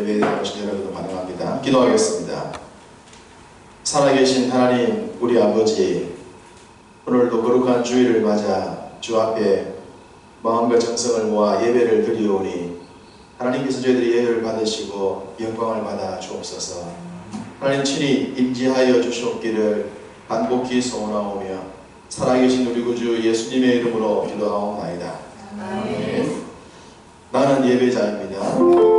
예배에 나오신 여러분을 환영합니다. 기도하겠습니다. 살아계신 하나님, 우리 아버지, 오늘도 거룩한 주일을 맞아 주 앞에 마음과 정성을 모아 예배를 드리오니 하나님께서 저희들이 예배를 받으시고 영광을 받아 주옵소서. 하나님 친히 임재하여 주시옵기를 간곡히 소원하오며 살아계신 우리 구주 예수님의 이름으로 기도하옵나이다. 아멘. 나는 예배자입니다.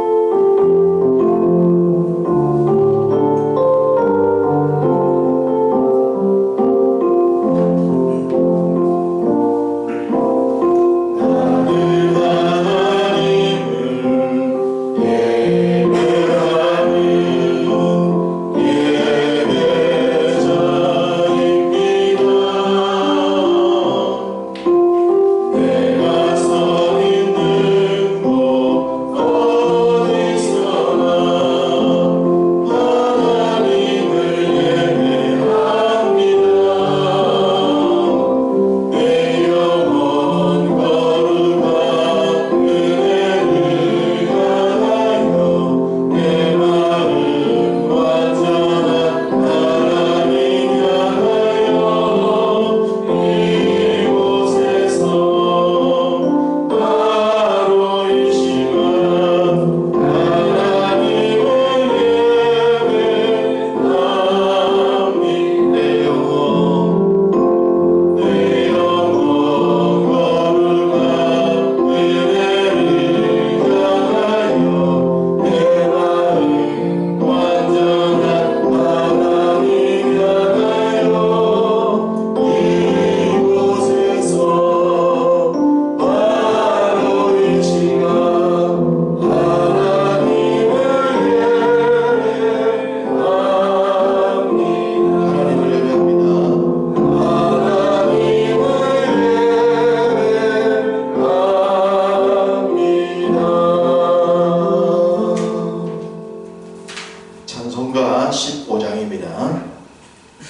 찬송가 15장입니다.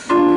온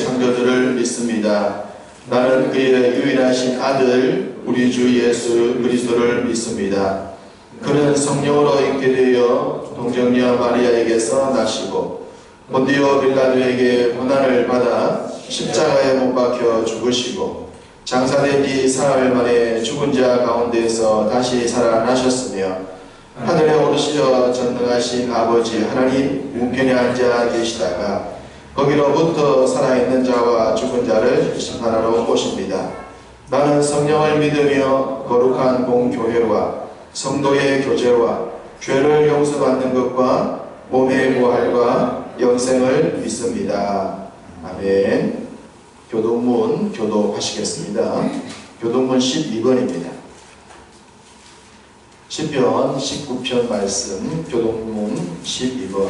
창조주를 믿습니다. 나는 그의 유일하신 아들 우리 주 예수 그리스도를 믿습니다. 그는 성령으로 잉태되어 동정녀 마리아에게서 나시고 본디오 빌라도에게 고난을 받아 십자가에 못 박혀 죽으시고 장사된 지 사흘 만에 죽은 자 가운데서 다시 살아나셨으며 하늘에 오르시어 전능하신 아버지 하나님 우편에 앉아 계시다가 거기로부터 살아있는 자와 죽은 자를 심판하러 오십니다. 나는 성령을 믿으며 거룩한 공교회와 성도의 교제와 죄를 용서받는 것과 몸의 부활과 영생을 믿습니다. 아멘. 교동문 교독하시겠습니다. 교동문 12번입니다. 시편 19편 말씀 교동문 12번.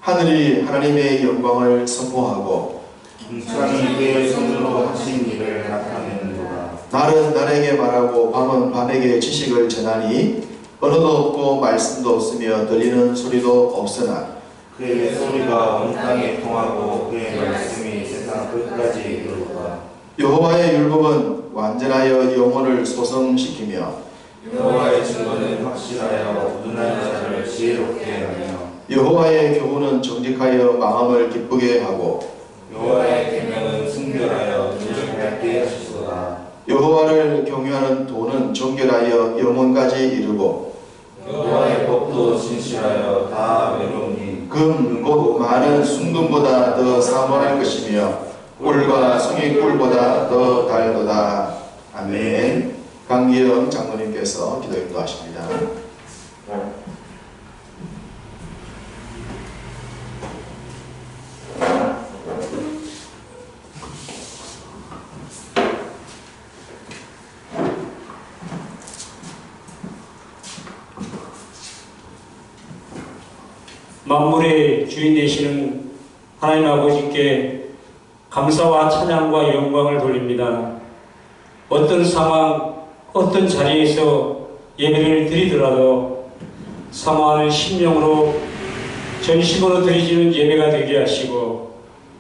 하늘이 하나님의 영광을 선포하고 인간이 그의 손으로 하신 일을 나타내는도다. 날은 날에게 말하고 밤은 밤에게 지식을 전하니 언어도 없고 말씀도 없으며 들리는 소리도 없으나 그의 소리가 온 땅에 통하고 그의 말씀이 세상 끝까지 이르도다. 여호와의 율법은 완전하여 영혼을 소성시키며 여호와의 증거는 확실하여 우둔한 자를 지혜롭게 하며 여호와의 교훈은 정직하여 마음을 기쁘게 하고 여호와의 계명은 순결하여 눈을 밝게 하시도다. 여호와를 경외하는 도는 정결하여 영혼까지 이르고 여호와의 법도 진실하여 다 외로우니 금 곧 많은 순금보다 더 사모할 것이며 꿀과 송이꿀보다 더 달도다. 아멘. 강기영 장로님께서 기도 인도하십니다. 만물의 주인 되시는 하나님 아버지께 감사와 찬양과 영광을 돌립니다. 어떤 상황, 어떤 자리에서 예배를 드리더라도 사모하는 심령으로 전심으로 드리지는 예배가 되게 하시고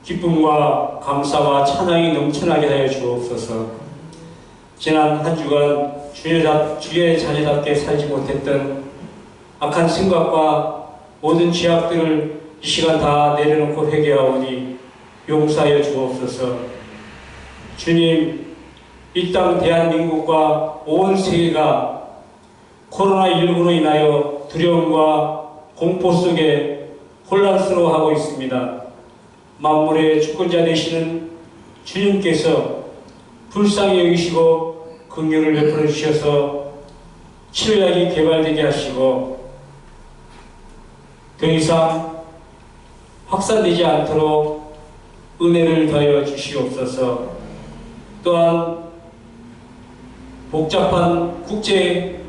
기쁨과 감사와 찬양이 넘쳐나게 하여 주옵소서. 지난 한 주간 주의 자녀답게 살지 못했던 악한 생각과 모든 죄악들을 이 시간 다 내려놓고 회개하오니 용서하여 주옵소서. 주님, 이 땅 대한민국과 온 세계가 코로나19로 인하여 두려움과 공포 속에 혼란스러워하고 있습니다. 만물의 주권자 되시는 주님께서 불쌍히 여기시고 긍휼을 베풀어 주셔서 치료약이 개발되게 하시고 더 이상 확산되지 않도록 은혜를 더하여 주시옵소서. 또한 복잡한 국제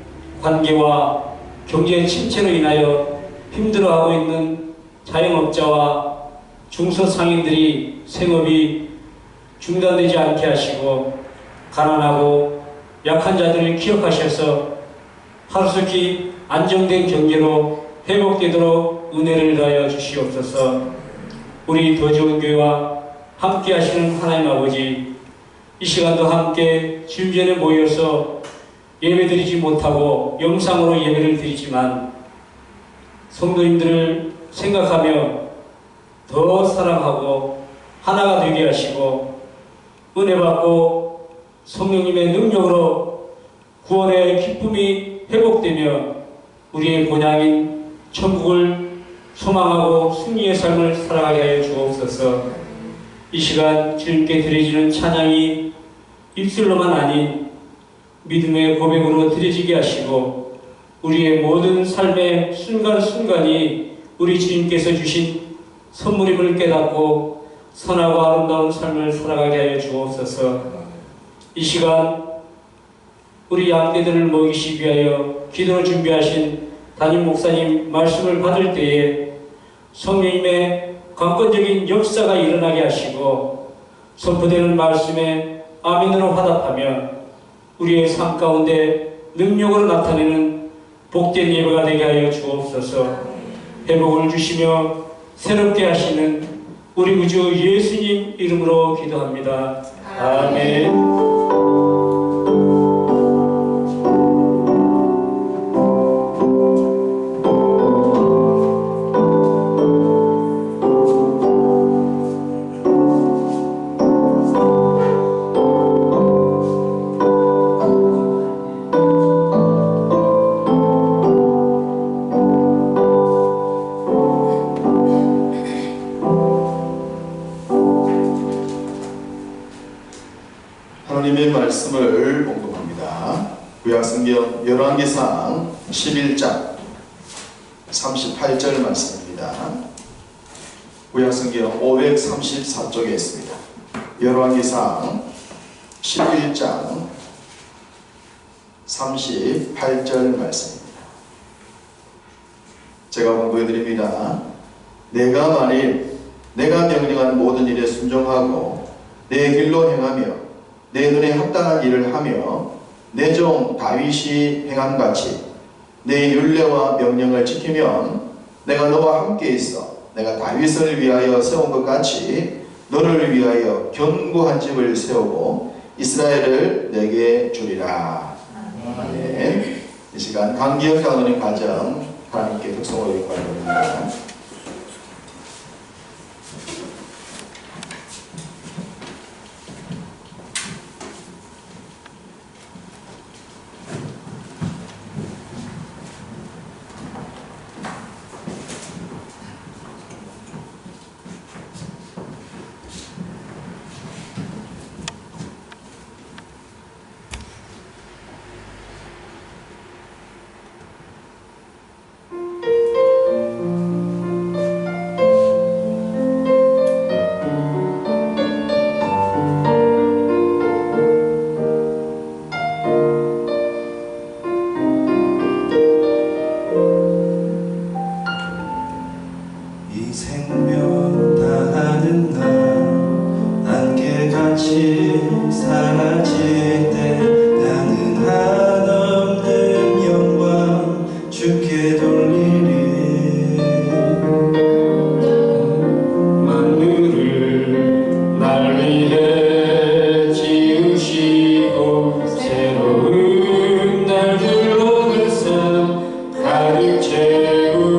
관계와 경제 침체로 인하여 힘들어하고 있는 자영업자와 중소상인들이 생업이 중단되지 않게 하시고 가난하고 약한 자들을 기억하셔서 하루속히 안정된 경제로 회복되도록 은혜를 더하여 주시옵소서. 우리 더 좋은 교회와 함께 하시는 하나님 아버지, 이 시간도 함께 주님전에 모여서 예배드리지 못하고 영상으로 예배를 드리지만 성도님들을 생각하며 더 사랑하고 하나가 되게 하시고 은혜 받고 성령님의 능력으로 구원의 기쁨이 회복되며 우리의 본향인 천국을 소망하고 승리의 삶을 살아가게 하여 주옵소서. 이 시간 주님께 드려지는 찬양이 입술로만 아닌 믿음의 고백으로 드려지게 하시고 우리의 모든 삶의 순간순간이 우리 주님께서 주신 선물임을 깨닫고 선하고 아름다운 삶을 살아가게 하여 주옵소서. 이 시간 우리 양떼들을 먹이시기 위하여 기도를 준비하신 담임 목사님 말씀을 받을 때에 성령님의 강권적인 역사가 일어나게 하시고 선포되는 말씀에 아멘으로 화답하며 우리의 삶 가운데 능력으로 나타내는 복된 예배가 되게 하여 주옵소서. 회복을 주시며 새롭게 하시는 우리 구주 예수님 이름으로 기도합니다. 아멘. 하나님의 말씀을 봉독합니다. 구약성경 열왕기상 11장 38절 말씀입니다. 구약성경 534쪽에 있습니다. 열왕기상 11장 38절 말씀입니다. 제가 공부해 드립니다. 내가 만일 내가 명령한 모든 일에 순종하고 내 길로 행하며 내 눈에 합당한 일을 하며 내 종 다윗이 행함같이 내 율례와 명령을 지키면 내가 너와 함께 있어 내가 다윗을 위하여 세운 것 같이 너를 위하여 견고한 집을 세우고 이스라엘을 내게 주리라. 아멘. 이 시간 강기혁 장로님 가정 하나님께 특성으로 요구합니다. 이 생명 다하는 날 함께 같이 사라질 때 나는 한없는 영광 주께 돌리리. 만물을 날 위해 지으시고 새로운 날들로 그 삶 가득 채우시고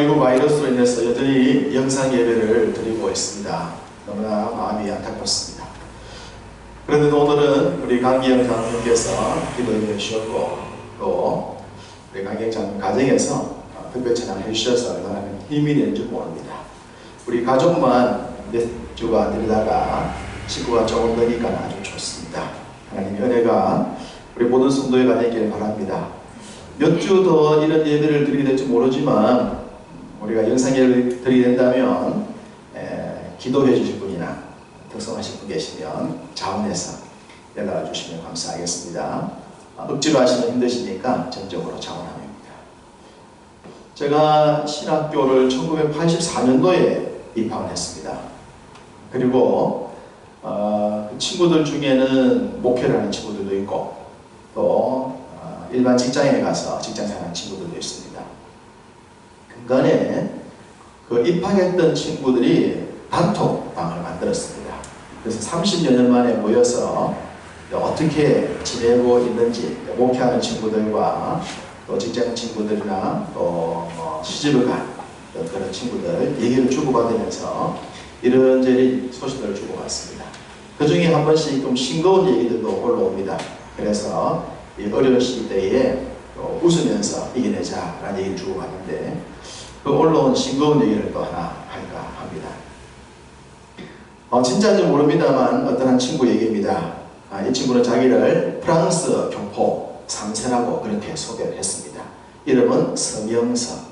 코로나19 바이러스로 인해서 여전히 영상 예배를 드리고 있습니다. 너무나 마음이 안타깝습니다. 그런데도 오늘은 우리 강기영 장로님께서 기도해 주셨고, 또 우리 강기영 장로님 가정에서 특별 찬양해 주셔서 얼마나 힘이 되는 줄 모릅니다. 우리 가족만 몇 주가 들다가 식구가 조금 되니까 아주 좋습니다. 하나님의 은혜가 우리 모든 성도의 가정에 있기를 바랍니다. 몇 주 더 이런 예배를 드리게 될지 모르지만 우리가 영상 예배를 드리게 된다면 기도해 주실 분이나 특성하실 분 계시면 자원해서 연락을 주시면 감사하겠습니다. 억지로 하시면 힘드시니까 전적으로 자원합니다. 제가 신학교를 1984년도에 입학을 했습니다. 그리고 친구들 중에는 목회를 하는 친구들도 있고 또 일반 직장에 가서 직장생활하는 친구들도 있습니다. 근간에 그 입학했던 친구들이 단톡방을 만들었습니다. 그래서 30여 년 만에 모여서 어떻게 지내고 있는지 목회하는 친구들과 또 직장 친구들이나 또 시집을 간 그런 친구들 얘기를 주고받으면서 이런저런 소식들을 주고받습니다. 그 중에 한 번씩 좀 싱거운 얘기들도 올라옵니다. 그래서 이 어려운 시대에 웃으면서 이겨내자라는 얘기를 주고받는데 그 올라온 싱거운 얘기를 또 하나 할까 합니다. 진짜인지 모릅니다만 어떤 한 친구 얘기입니다. 이 친구는 자기를 프랑스 교포 3세라고 그렇게 소개를 했습니다. 이름은 성영석.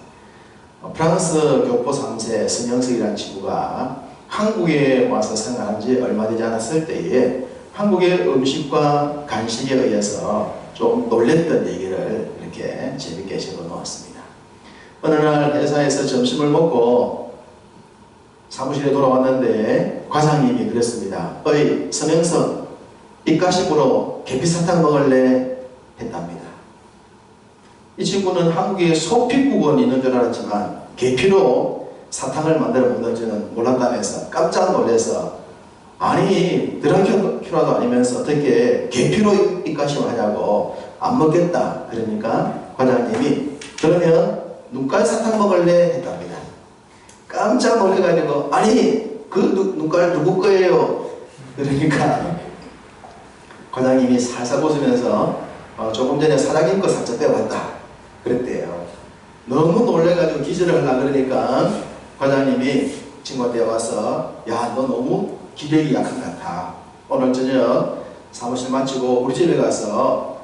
프랑스 교포 3세 성영석이라는 친구가 한국에 와서 생활한 지 얼마 되지 않았을 때에 한국의 음식과 간식에 의해서 좀 놀랬던 얘기를 이렇게 재밌게 적어 놓았습니다. 어느 날 회사에서 점심을 먹고 사무실에 돌아왔는데 과장님이 그랬습니다. 어이 성영석, 입가심으로 계피사탕 먹을래? 했답니다. 이 친구는 한국에 소피국은 있는 줄 알았지만 계피로 사탕을 만들어 먹는지는 몰랐다면서 깜짝 놀라서 아니 드라큘라도 아니면서 어떻게 계피로 입가심을 하냐고 안 먹겠다. 그러니까 과장님이 그러면 눈깔 사탕 먹을래? 했답니다. 깜짝 놀래가지고 아니 그 눈깔 누구 거예요? 그러니까 과장님이 살살 웃으면서 조금 전에 사장님 거 살짝 빼왔다 그랬대요. 너무 놀래가지고 기절을 하려고 그러니까 과장님이 친구한테 와서 야 너 너무 기력이 약한 것 같아. 오늘 저녁 사무실 마치고 우리 집에 가서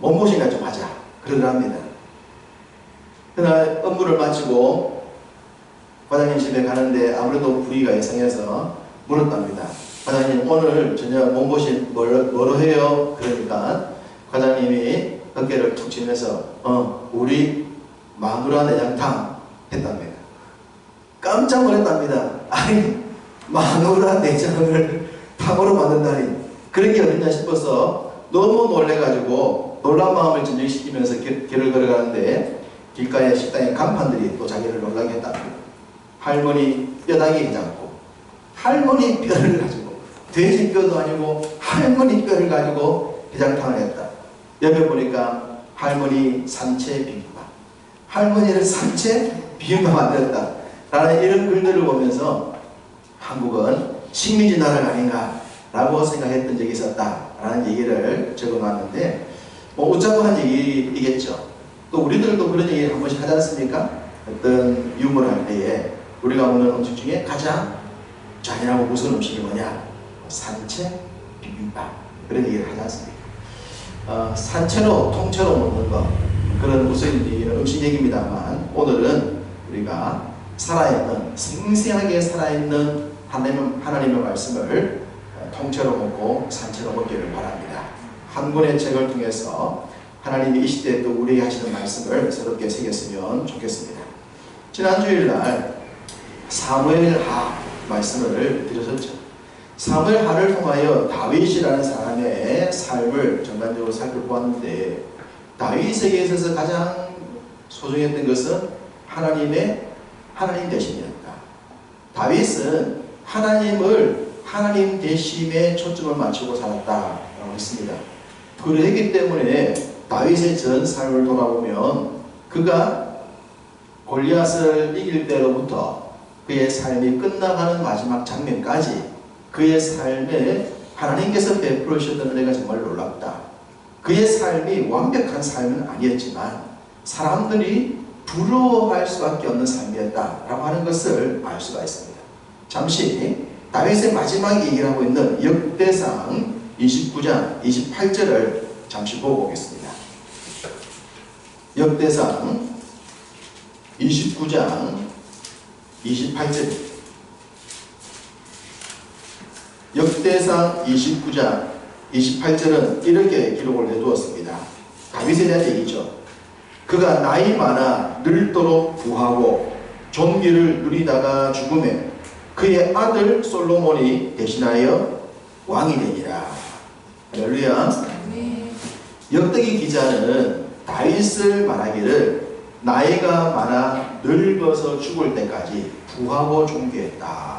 몸보신이나 좀 하자 그러더랍니다. 그날 업무를 마치고 과장님 집에 가는데 아무래도 분위기가 이상해서 물었답니다. 과장님 오늘 저녁 몸보신 뭐로 해요? 그러니까 과장님이 어깨를 툭 치면서 우리 마누라 내장탕 했답니다. 깜짝 놀랐답니다. 아니 마누라 내장을 탕으로 만든다니 그런 게 어딨냐 싶어서 너무 놀래가지고 놀란 마음을 진정시키면서 길을 걸어가는데 길가에 식당에 간판들이 또 자기를 놀라게 했답니다. 할머니 뼈다귀 해장국, 할머니 뼈를 가지고 돼지 뼈도 아니고 할머니 뼈를 가지고 해장탕을 했다. 옆에 보니까 할머니 산채 비빔밥, 할머니를 산채 비빔밥 만들었다 라는 이런 글들을 보면서 한국은 식민지 나라가 아닌가 라고 생각했던 적이 있었다 라는 얘기를 적어놨는데 웃자고 한 얘기이겠죠. 또 우리들도 그런 얘기 한 번씩 하지 않습니까? 어떤 유머를 할 때에 우리가 먹는 음식 중에 가장 잔인하고 무서운 음식이 뭐냐? 산채 비빔밥 그런 얘기를 하지 않습니까? 산채로 통째로 먹는 것 그런 무슨 음식 얘기입니다만 오늘은 우리가 살아있는 생생하게 살아있는 하나님의 말씀을 통째로 먹고 산채로 먹기를 바랍니다. 한 권의 책을 통해서 하나님이 이 시대에 또 우리에게 하시는 말씀을 새롭게 새겼으면 좋겠습니다. 지난 주일날 사무엘하 말씀을 드렸었죠. 사무엘하를 통하여 다윗이라는 사람의 삶을 전반적으로 살펴보았는데 다윗에게 있어서 가장 소중했던 것은 하나님 대신이었다. 다윗은 하나님 대심에 초점을 맞추고 살았다라고 했습니다. 그러기 때문에 다윗의 전 삶을 돌아보면 그가 골리앗을 이길 때로부터 그의 삶이 끝나가는 마지막 장면까지 그의 삶에 하나님께서 베풀어 주셨던 은혜가 정말 놀랍다. 그의 삶이 완벽한 삶은 아니었지만 사람들이 부러워할 수밖에 없는 삶이었다라고 하는 것을 알 수가 있습니다. 잠시 다윗의 마지막 얘기를 하고 있는 역대상 29장 28절을 잠시 보고 오겠습니다. 역대상 29장 28절. 역대상 29장 28절은 이렇게 기록을 해두었습니다. 다윗에 대한 얘기죠. 그가 나이 많아 늙도록 부하고 존귀를 누리다가 죽음에 그의 아들 솔로몬이 대신하여 왕이 되니라. 할렐루야. 역대기 기자는 다윗을 말하기를 나이가 많아 늙어서 죽을 때까지 부하고 존귀했다.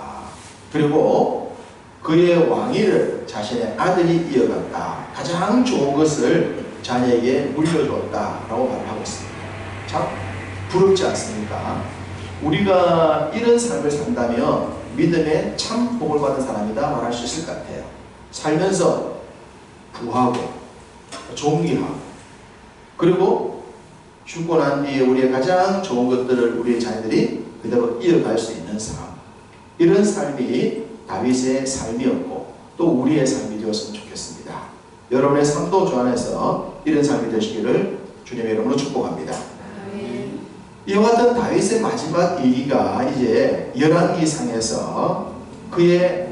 그리고 그의 왕위를 자신의 아들이 이어갔다. 가장 좋은 것을 자녀에게 물려주었다라고 말하고 있습니다. 참 부럽지 않습니까? 우리가 이런 삶을 산다면 믿음에 참 복을 받은 사람이다 말할 수 있을 것 같아요. 살면서 부하고 존귀하고 그리고 죽고 난 뒤에 우리의 가장 좋은 것들을 우리의 자녀들이 그대로 이어갈 수 있는 삶, 이런 삶이 다윗의 삶이었고 또 우리의 삶이 되었으면 좋겠습니다. 여러분의 삶도 주 안에서 이런 삶이 되시기를 주님의 이름으로 축복합니다. 이와 같은 다윗의 마지막 얘기가 이제 열왕기상에서 그의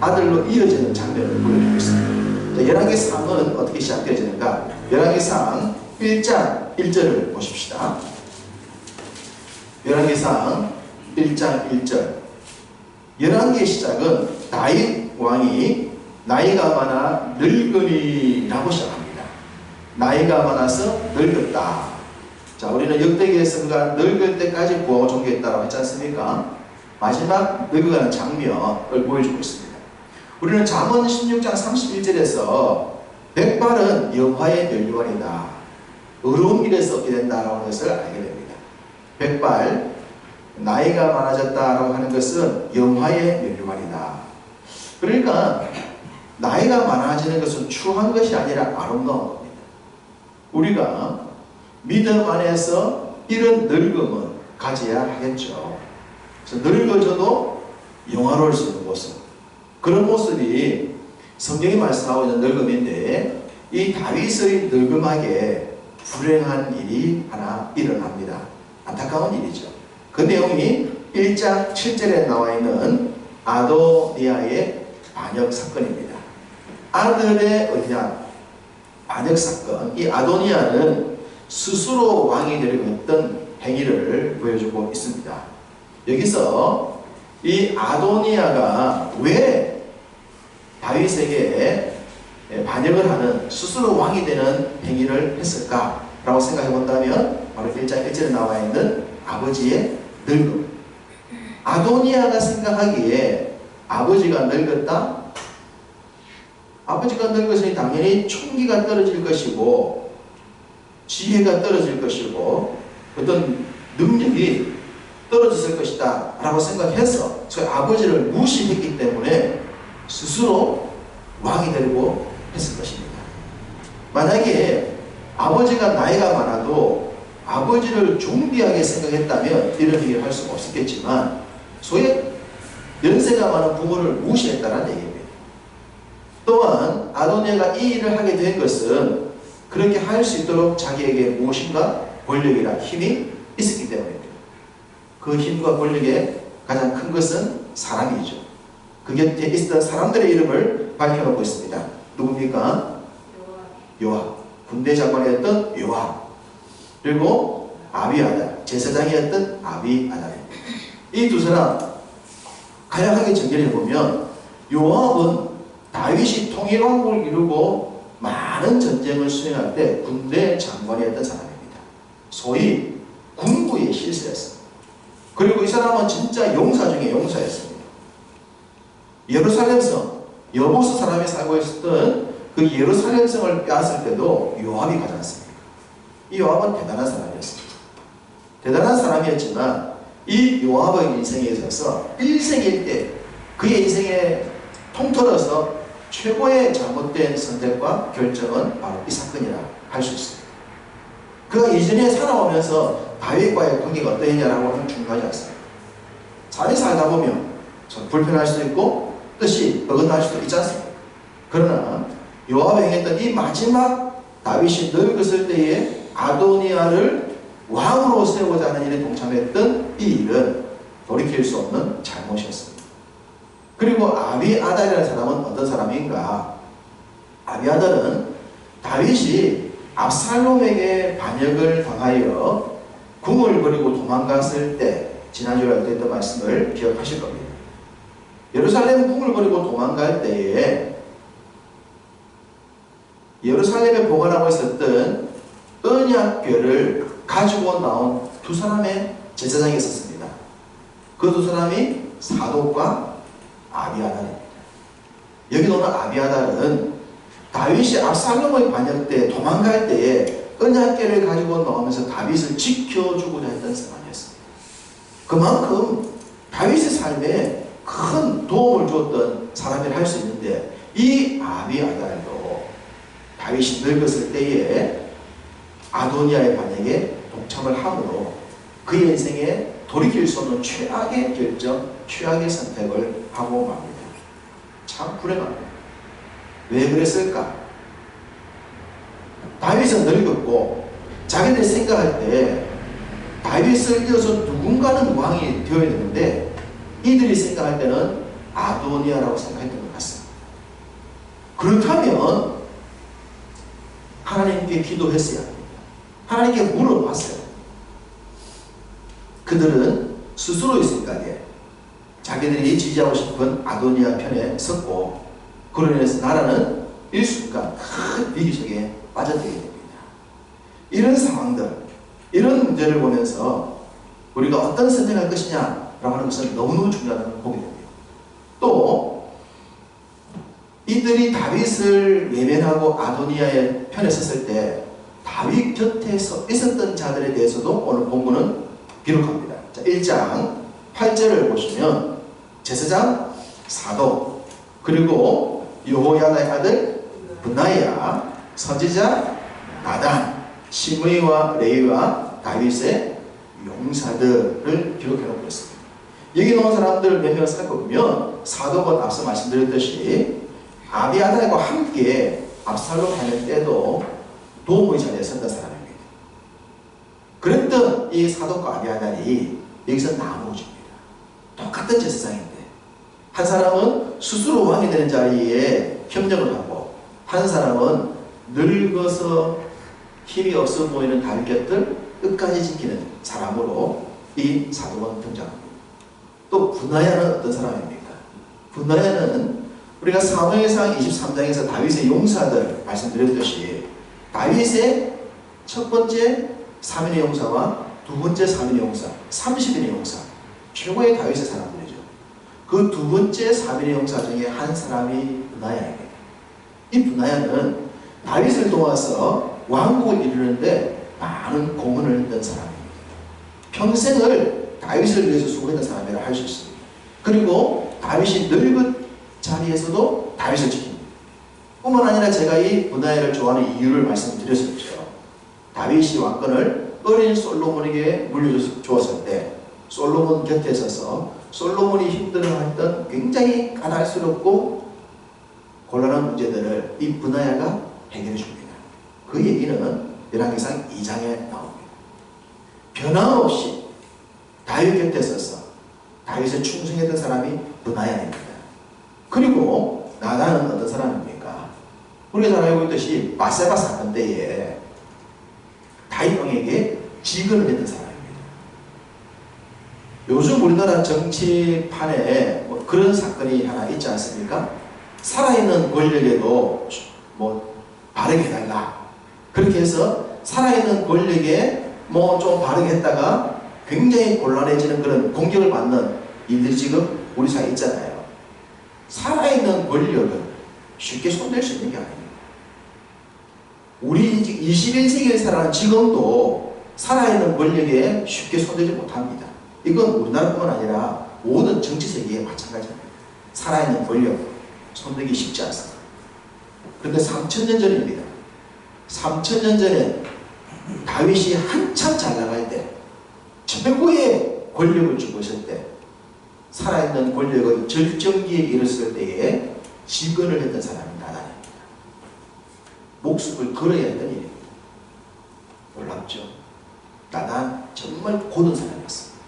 아들로 이어지는 장면을 보여주고 있습니다. 열왕기상은 어떻게 시작되어지는가? 열왕기상 1장 1절을 보십시다. 열왕기상 1장 1절. 열왕기의 시작은 다윗 왕이 나이가 많아 늙으니라고 시작합니다. 나이가 많아서 늙었다. 자, 우리는 역대기에서 그가 늙을 때까지 부하고 존귀했다라고 했지 않습니까? 마지막 늙어가는 장면을 보여주고 있습니다. 우리는 잠언 16장 31절에서 백발은 여호와의 면류관이다. 의로운 길에서 얻게 된다라고 하는 것을 알게 됩니다. 백발, 나이가 많아졌다라고 하는 것은 여호와의 면류관이다. 그러니까 나이가 많아지는 것은 추한 것이 아니라 아름다운 겁니다. 우리가 믿음 안에서 이런 늙음은 가져야 하겠죠. 그래서 늙어져도 영화로울 수 있는 모습, 그런 모습이 성경이 말씀하고 있는 늙음인데 이 다윗의 늙음하게 불행한 일이 하나 일어납니다. 안타까운 일이죠. 그 내용이 1장 7절에 나와 있는 아도니아의 반역 사건입니다. 아들에 의한 반역 사건. 이 아도니아는 스스로 왕이 되려고 했던 행위를 보여주고 있습니다. 여기서 이 아도니아가 왜 다윗에게 반역을 하는 스스로 왕이 되는 행위를 했을까라고 생각해 본다면 바로 1장 1절에 나와 있는 아버지의 늙음. 아도니아가 생각하기에 아버지가 늙었다? 아버지가 늙었으니 당연히 총기가 떨어질 것이고 지혜가 떨어질 것이고 어떤 능력이 떨어졌을 것이다 라고 생각해서 저 아버지를 무시했기 때문에 스스로 왕이 되려고 했을 것입니다. 만약에 아버지가 나이가 많아도 아버지를 존귀하게 생각했다면 이런 얘기를 할 수가 없었겠지만 소위 연세가 많은 부모를 무시했다는 얘기입니다. 또한 아도니아가 이 일을 하게 된 것은 그렇게 할 수 있도록 자기에게 무엇인가 권력이나 힘이 있었기 때문입니다. 그 힘과 권력의 가장 큰 것은 사람이죠. 그 곁에 있었던 사람들의 이름을 밝혀놓고 있습니다. 누굽니까? 요압. 군대 장관이었던 요압. 그리고 아비아달. 제사장이었던 아비아달입니다. 이 두 사람 간략하게 정리해보면 요압은 다윗이 통일왕국을 이루고 많은 전쟁을 수행할 때 군대 장관이었던 사람입니다. 소위 군부의 실세였습니다. 그리고 이 사람은 진짜 용사 중에 용사였습니다. 예루살렘성, 여보스 사람이 살고 있었던 그 예루살렘성을 빼앗을 때도 요압이 가지 않습니까? 이 요압은 대단한 사람이었습니다. 대단한 사람이었지만 이 요압의 인생에 있어서 일생일 때 그의 인생에 통틀어서 최고의 잘못된 선택과 결정은 바로 이 사건이라 할 수 있습니다. 그가 이전에 살아오면서 다윗과의 관계가 어떠했냐라고 하면 중요하지 않습니다. 잘 살다 보면 좀 불편할 수도 있고 뜻이 어긋날 수도 있지 않습니까? 그러나 요압이 행했던 이 마지막 다윗이 늙었을 때에 아도니아를 왕으로 세우고자 하는 일에 동참했던 이 일은 돌이킬 수 없는 잘못이었습니다. 그리고 아비아달이라는 사람은 어떤 사람인가? 아비아달은 다윗이 압살롬에게 반역을 당하여 궁을 버리고 도망갔을 때, 지난주에 했던 말씀을 기억하실 겁니다. 예루살렘 궁을 버리고 도망갈 때에 예루살렘에 보관하고 있었던 언약궤를 가지고 나온 두 사람의 제사장이 있었습니다. 그 두 사람이 사독과 아비아달입니다. 여기 나오는 아비아달은 다윗이 압살롬의 반역 때 도망갈 때에 언약궤를 가지고 나오면서 다윗을 지켜주고자 했던 사람이었습니다. 그만큼 다윗의 삶에 큰 도움을 주었던 사람이라 할 수 있는데, 이 아비아달도 다윗이 늙었을 때에 아도니아의 반역에 동참을 함으로 그의 인생에 돌이킬 수 없는 최악의 결정, 최악의 선택을 하고 맙니다. 참 불행합니다. 왜 그랬을까? 다윗은 늙었고 자기들이 생각할 때 다윗을 이어서 누군가는 왕이 되어야 되는데 이들이 생각할 때는 아도니아라고 생각했던 것 같습니다. 그렇다면 하나님께 기도했어야 합니다. 하나님께 물어봤어요. 그들은 스스로의 생각에 자기들이 지지하고 싶은 아도니아 편에 섰고, 그로 인해서 나라는 일순간 큰 위기 속에 빠져들게 됩니다. 이런 상황들, 이런 문제를 보면서 우리가 어떤 선택할 것이냐라고 하는 것은 너무너무 중요하다는 보게 됩니다. 또 이들이 다윗을 외면하고 아도니아의 편에 섰을 때 다윗 곁에 있었던 자들에 대해서도 오늘 본문은 기록합니다. 자, 1장 8절을 보시면 제사장 사독, 그리고 여호야다의 아들 브나야, 선지자 나단, 시므이와 레위와 다윗의 용사들을 기록해 놓고 있습니다. 여기 나온 사람들 몇 명을 살펴보면 사독은 앞서 말씀드렸듯이 아비아달과 함께 압살롬 반역 때도 도움의 자리에 선던 사람입니다. 그랬던 이 사독과 아비아달이 여기서 나누어집니다. 똑같은 제사장인데 한 사람은 스스로 왕이 되는 자리에 협력을 하고, 한 사람은 늙어서 힘이 없어 보이는 다윗 곁을 끝까지 지키는 사람으로 이 사독은 등장합니다. 또 브나야는 어떤 사람입니까? 브나야는 우리가 사무엘상 23장에서 다윗의 용사들 말씀드렸듯이 다윗의 첫 번째 3인의 용사와 두 번째 3인의 용사, 30인의 용사, 최고의 다윗의 사람들이죠. 그 두 번째 3인의 용사 중에 한 사람이 브나야입니다. 이 브나야는 다윗을 도와서 왕국을 이루는데 많은 공헌을 했던 사람입니다. 평생을 다윗을 위해서 수고했던 사람이라 할 수 있습니다. 그리고 다윗이 늙은 자리에서도 다윗을 지킵니다. 뿐만 아니라 제가 이 브나야를 좋아하는 이유를 말씀드렸었죠. 다윗이 왕권을 어린 솔로몬에게 물려주었을 때 솔로몬 곁에 서서 솔로몬이 힘들어했던 굉장히 까다롭고 곤란한 문제들을 이 브나야가 해결해 줍니다. 그 얘기는 열왕기상 2장에 나옵니다. 변함없이 다윗 곁에 서서 다윗에 충성했던 사람이 브나야입니다. 그리고 나단은 어떤 사람입니까? 우리가 잘 알고 있듯이 바세바 사건 때에 다윗 왕에게 지건을 했던 사람입니다. 요즘 우리나라 정치판에 뭐 그런 사건이 하나 있지 않습니까? 살아있는 권력에도 뭐 바르게 해달라, 그렇게 해서 살아있는 권력에 뭐 좀 바르게 했다가 굉장히 곤란해지는 그런 공격을 받는 일들이 지금 우리 사이에 있잖아요. 살아있는 권력은 쉽게 손댈 수 있는 게 아닙니다. 우리 21세기를 살아가는 지금도 살아있는 권력에 쉽게 손대지 못합니다. 이건 우리나라뿐만 아니라 모든 정치 세계에 마찬가지입니다. 살아있는 권력 손대기 쉽지 않습니다. 그런데 3000년 전입니다. 3000년 전에 다윗이 한참 잘 나갈 때, 최고의 권력을 주고 있을 때, 살아있는 권력의 절정기에 이르렀을 때에 집권을 했던 사람이 나단입니다. 목숨을 걸어야 했던 일입니다. 놀랍죠? 나단 정말 고든 사람이었습니다.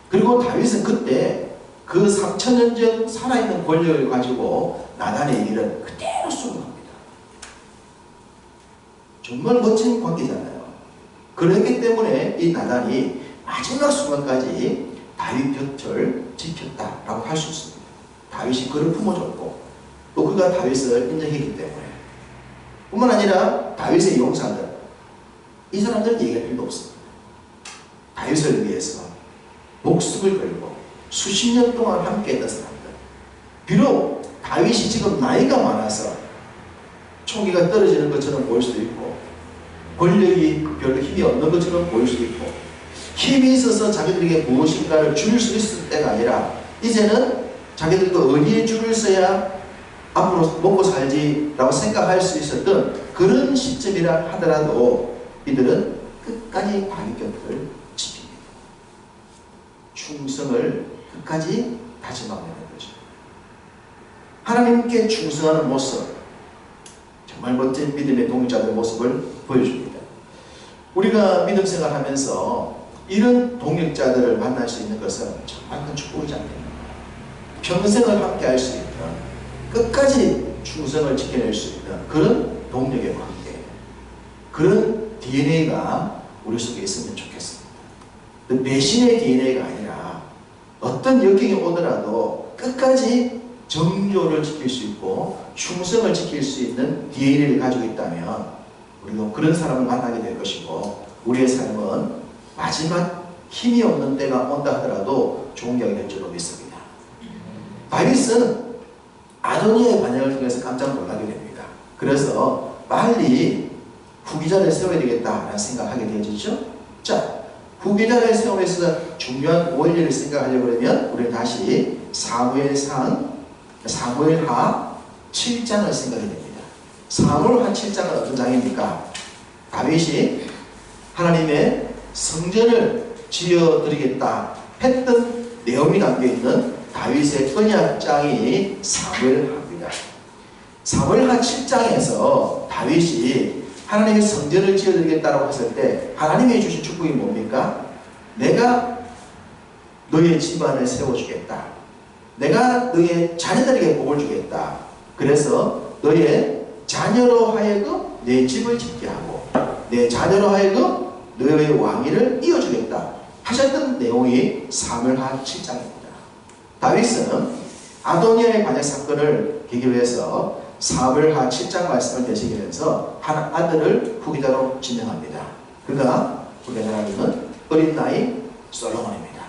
그리고 다윗은 그때 그 3000년 전 살아있는 권력을 가지고 나단의 일은 그대로 수행합니다. 정말 멋진 관계잖아요. 그렇기 때문에 이 나단이 마지막 순간까지 다윗 곁을 지켰다라고 할 수 있습니다. 다윗이 그를 품어줬고 또 그가 다윗을 인정했기 때문에. 뿐만 아니라 다윗의 용사들, 이 사람들은 얘기할 필요도 없습니다. 다윗을 위해서 목숨을 걸고 수십 년 동안 함께했던 사람들. 비록 다윗이 지금 나이가 많아서 총기가 떨어지는 것처럼 보일 수도 있고 권력이 별로 힘이 없는 것처럼 보일 수도 있고 힘이 있어서 자기들에게 무엇인가를 줄 수 있을 때가 아니라 이제는 자기들도 어디에 줄을 서야 앞으로 먹고 살지라고 생각할 수 있었던 그런 시점이라 하더라도 이들은 끝까지 다윗 곁을 지킵니다. 충성을 끝까지 다짐하게 되는 거죠. 하나님께 충성하는 모습, 정말 멋진 믿음의 동역자들의 모습을 보여줍니다. 우리가 믿음 생활하면서 이런 동역자들을 만날 수 있는 것은 정말 큰 축복이지 않겠나. 평생을 함께 할 수 있는, 끝까지 충성을 지켜낼 수 있는 그런 동력의 관계, 그런 DNA가 우리 속에 있으면 좋겠습니다. 배신의 DNA가 아니라 어떤 역경이 오더라도 끝까지 정조를 지킬 수 있고 충성을 지킬 수 있는 DNA를 가지고 있다면 우리도 그런 사람을 만나게 될 것이고 우리의 삶은 마지막 힘이 없는 때가 온다 하더라도 좋은 격이 될 줄로 믿습니다. 다윗은 아도니아의 반역을 통해서 깜짝 놀라게 됩니다. 그래서 빨리 후기자를 세워야 되겠다라는 생각을 하게 되어지죠. 자, 후기자를 세우면서 중요한 원리를 생각하려고 그러면 우리는 다시 사무엘하 7장을 생각해야 됩니다. 사무엘하 7장은 어떤 장입니까? 다윗이 하나님의 성전을 지어드리겠다 했던 내용이 담겨있는 다윗의 언약장이 사무엘하입니다. 사무엘하 7장에서 다윗이 하나님의 성전을 지어드리겠다고 했을 때 하나님이 주신 축복이 뭡니까? 내가 너의 집안을 세워주겠다. 내가 너의 자녀들에게 복을 주겠다. 그래서 너의 자녀로 하여금 내 집을 짓게 하고 내 자녀로 하여금 너의 왕위를 이어주겠다 하셨던 내용이 사무엘하 7장입니다. 다윗은 아도니아의 반역 사건을 계기로 해서 사무엘하 7장 말씀을 되새기면서 한 아들을 후계자로 지명합니다. 그가 후계자라는 어린 나이 솔로몬입니다.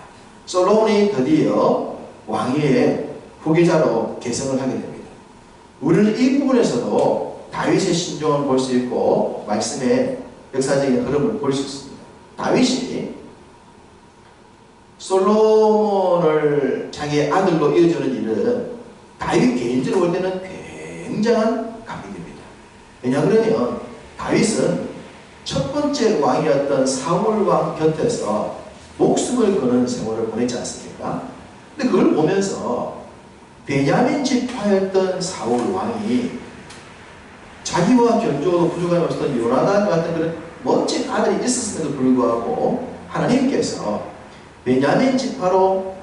솔로몬이 드디어 왕위의 후계자로 계승을 하게 됩니다. 우리는 이 부분에서도 다윗의 신종을 볼 수 있고 말씀의 역사적인 흐름을 볼 수 있습니다. 다윗이 솔로몬을 자기의 아들로 이어주는 일은 다윗 개인적으로 볼 때는 굉장한 감격입니다. 왜냐하면 다윗은 첫 번째 왕이었던 사울 왕 곁에서 목숨을 거는 생활을 보냈지 않습니까? 근데 그걸 보면서 베냐민 지파였던 사울 왕이 자기와 견조도 부족함이 없었던 요나단 같은 그런 멋진 아들이 있었음에도 불구하고 하나님께서 베냐민 지파로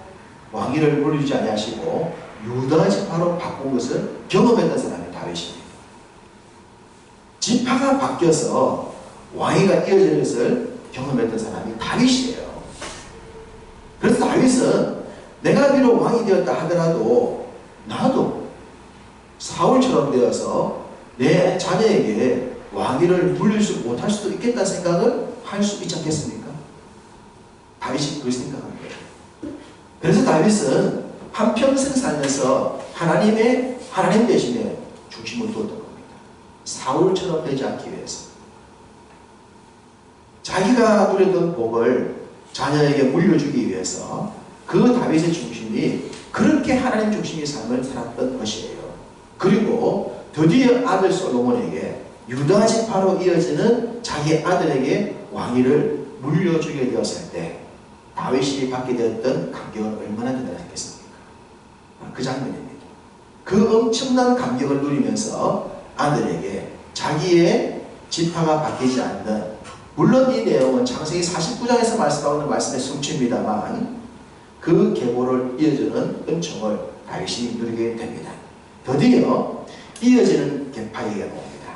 왕위를 물리지 아니하시고 유다 지파로 바꾼 것을 경험했던 사람이 다윗입니다. 지파가 바뀌어서 왕위가 이어지는 것을 경험했던 사람이 다윗이에요. 그래서 다윗은 내가 비록 왕이 되었다 하더라도 나도 사울처럼 되어서 내 자녀에게 왕위를 물릴 수 못할 수도 있겠다는 생각을 할 수 있지 않겠습니까? 다윗이 그렇게 생각한 거예요. 그래서 다윗은 한평생 살면서 하나님 대신에 중심을 두었던 겁니다. 사울처럼 되지 않기 위해서. 자기가 누렸던 복을 자녀에게 물려주기 위해서 그 다윗의 중심이 그렇게 하나님 중심의 삶을 살았던 것이에요. 그리고 드디어 아들 솔로몬에게 유다 지파로 이어지는 자기 아들에게 왕위를 물려주게 되었을 때 다윗이 받게 되었던 감격은 얼마나 대단했겠습니까? 그 장면입니다. 그 엄청난 감격을 누리면서 아들에게 자기의 지파가 바뀌지 않는, 물론 이 내용은 창세기 49장에서 말씀하고 있는 말씀의 성취입니다만 그 계보를 이어주는 은총을 다윗이 누리게 됩니다. 드디어 이어지는 계파에게 옵니다.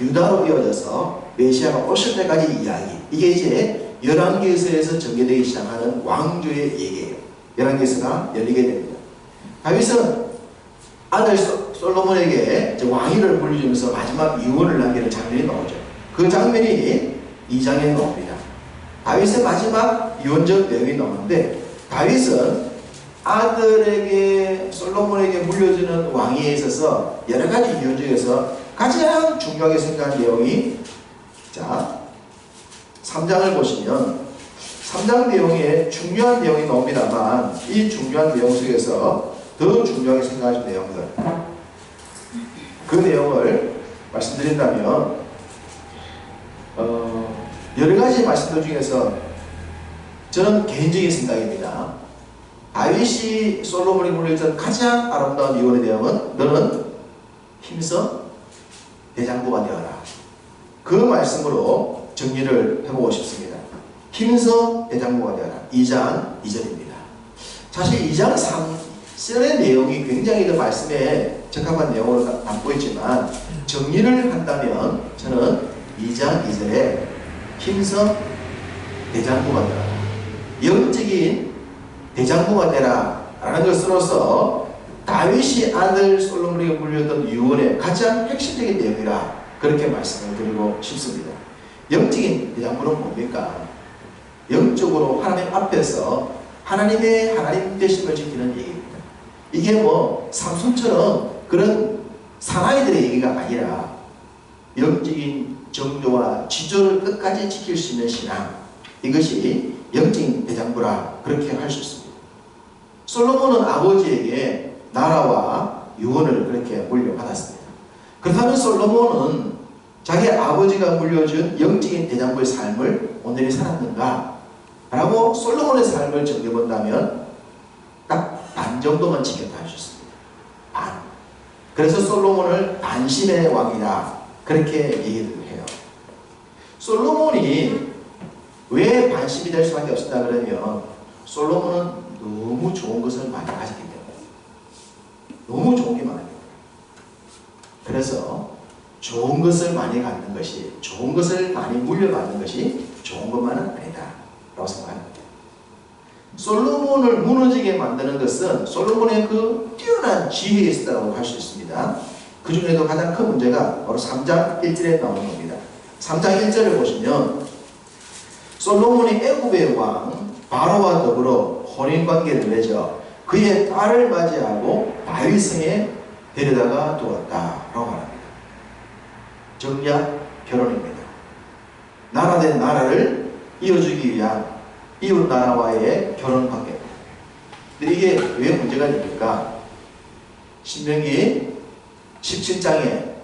유다로 이어져서 메시아가 오실 때까지 이야기, 이게 이제 열왕기서에서 전개되기 시작하는 왕조의 얘기예요. 열왕기서가 열리게 됩니다. 다윗은 아들 솔로몬에게 왕위를 물려주면서 마지막 유언을 남기는 장면이 나오죠. 그 장면이 2장에 나옵니다. 다윗의 마지막 유언적 내용이 나오는데, 다윗은 아들에게 솔로몬에게 물려주는 왕위에 있어서 여러 가지 유언 중에서 가장 중요하게 생각한 내용이, 자 3장을 보시면 3장 내용에 중요한 내용이 나옵니다만 이 중요한 내용 속에서 더 중요하게 생각하신 내용들, 그 내용을 말씀드린다면 여러 가지 말씀들 중에서 저는 개인적인 생각입니다. 다윗이 솔로몬이 물려준 가장 아름다운 유언의 내용은 너는 힘써 대장부가 되어라. 그 말씀으로 정리를 해보고 싶습니다. 힘써 대장부가 되어라. 2장 2절입니다. 사실 2장 3절의 내용이 굉장히 그 말씀에 적합한 내용을 담고 있지만 정리를 한다면 저는 2장 2절에 힘써 대장부가 되어라, 영적인 대장부가 되라 라는 것으로서 다윗이 아들 솔로몬에게 물려던 유언의 가장 핵심적인 내용이라 그렇게 말씀을 드리고 싶습니다. 영적인 대장부는 뭡니까? 영적으로 하나님 앞에서 하나님의 하나님 되심을 지키는 얘기입니다. 이게 뭐 삼손처럼 그런 사나이들의 얘기가 아니라 영적인 정도와 지조를 끝까지 지킬 수 있는 신앙, 이것이 영적인 대장부라 그렇게 할 수 있습니다. 솔로몬은 아버지에게 나라와 유언을 그렇게 물려받았습니다. 그렇다면 솔로몬은 자기 아버지가 물려준 영적인 대장부의 삶을 온전히 살았는가? 라고 솔로몬의 삶을 정리해본다면 딱 반 정도만 지켰다 할 수 있습니다. 반. 그래서 솔로몬을 반신의 왕이다 그렇게 얘기를 해요. 솔로몬이 왜 반신이 될 수밖에 없었다 그러면 솔로몬은 너무 좋은 것을 많이 가졌기 때문에, 너무 좋은 게 많아요. 그래서 좋은 것을 많이 갖는 것이, 좋은 것을 많이 물려받는 것이 좋은 것만은 아니다 라고 생각합니다. 솔로몬을 무너지게 만드는 것은 솔로몬의 그 뛰어난 지혜에 있었다고 할 수 있습니다. 그 중에도 가장 큰 문제가 바로 3장 1절에 나오는 겁니다. 3장 1절을 보시면 솔로몬이 애굽의 왕 바로와 더불어 혼인관계를 맺어 그의 딸을 맞이하고 다윗성에 데려다가 두었다 라고 말합니다. 정략 결혼입니다. 나라 된 나라를 이어주기 위한 이웃 나라와의 결혼 관계입니다. 근데 이게 왜 문제가 됩니까? 신명기 17장에